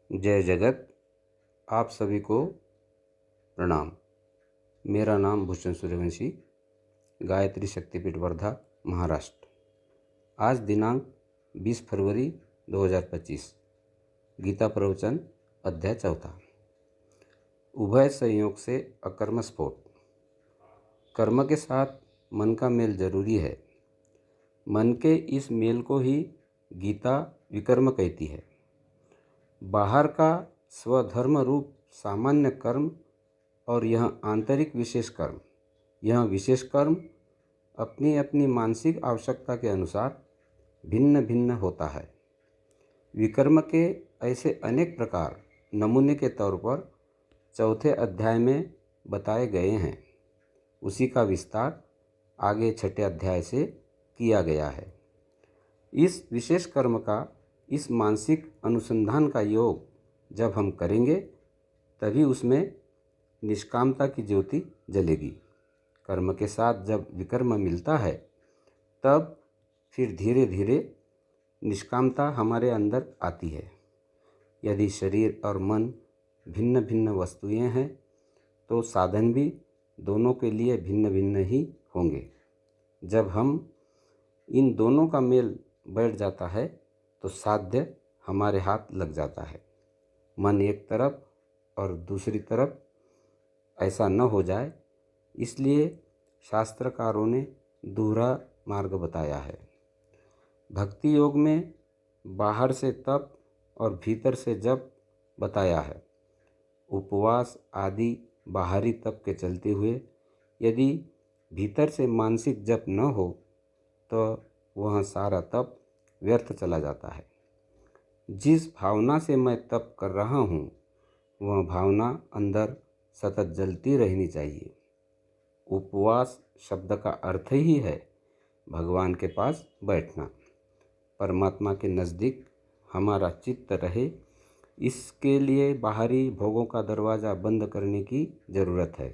जय जगत। आप सभी को प्रणाम। मेरा नाम भूषण सूर्यवंशी, गायत्री शक्तिपीठ वर्धा, महाराष्ट्र। आज दिनांक 20 फरवरी 2025। गीता प्रवचन अध्याय 4। उभय संयोग से अकर्म स्फोट। कर्म के साथ मन का मेल जरूरी है। मन के इस मेल को ही गीता विकर्म कहती है। बाहर का स्वधर्म रूप सामान्य कर्म और यह आंतरिक विशेष कर्म, यह विशेष कर्म अपनी अपनी मानसिक आवश्यकता के अनुसार भिन्न भिन्न होता है। विकर्म के ऐसे अनेक प्रकार नमूने के तौर पर चौथे अध्याय में बताए गए हैं। उसी का विस्तार आगे छठे अध्याय से किया गया है। इस विशेष कर्म का, इस मानसिक अनुसंधान का योग जब हम करेंगे तभी उसमें निष्कामता की ज्योति जलेगी। कर्म के साथ जब विकर्म मिलता है तब फिर धीरे धीरे निष्कामता हमारे अंदर आती है। यदि शरीर और मन भिन्न भिन्न वस्तुएं हैं तो साधन भी दोनों के लिए भिन्न भिन्न ही होंगे। जब हम इन दोनों का मेल बैठ जाता है तो साध्य हमारे हाथ लग जाता है। मन एक तरफ और दूसरी तरफ ऐसा न हो जाए, इसलिए शास्त्रकारों ने दूसरा मार्ग बताया है। भक्ति योग में बाहर से तप और भीतर से जप बताया है। उपवास आदि बाहरी तप के चलते हुए यदि भीतर से मानसिक जप न हो तो वह सारा तप व्यर्थ चला जाता है। जिस भावना से मैं तप कर रहा हूँ वह भावना अंदर सतत जलती रहनी चाहिए। उपवास शब्द का अर्थ ही है भगवान के पास बैठना, परमात्मा के नज़दीक हमारा चित्त रहे। इसके लिए बाहरी भोगों का दरवाज़ा बंद करने की ज़रूरत है।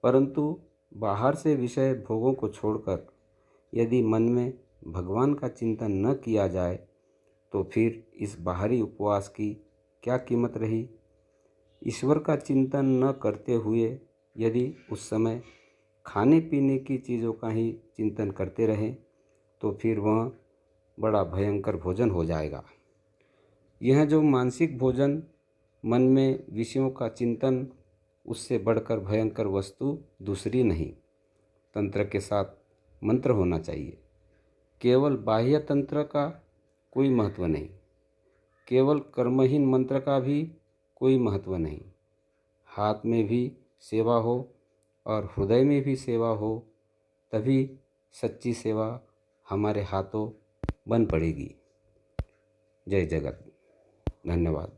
परंतु बाहर से विषय भोगों को छोड़कर यदि मन में भगवान का चिंतन न किया जाए तो फिर इस बाहरी उपवास की क्या कीमत रही। ईश्वर का चिंतन न करते हुए यदि उस समय खाने पीने की चीज़ों का ही चिंतन करते रहें तो फिर वह बड़ा भयंकर भोजन हो जाएगा। यह जो मानसिक भोजन, मन में विषयों का चिंतन, उससे बढ़कर भयंकर वस्तु दूसरी नहीं। तंत्र के साथ मंत्र होना चाहिए। केवल बाह्य तंत्र का कोई महत्व नहीं, केवल कर्महीन मंत्र का भी कोई महत्व नहीं। हाथ में भी सेवा हो और हृदय में भी सेवा हो, तभी सच्ची सेवा हमारे हाथों बन पड़ेगी। जय जगत। धन्यवाद।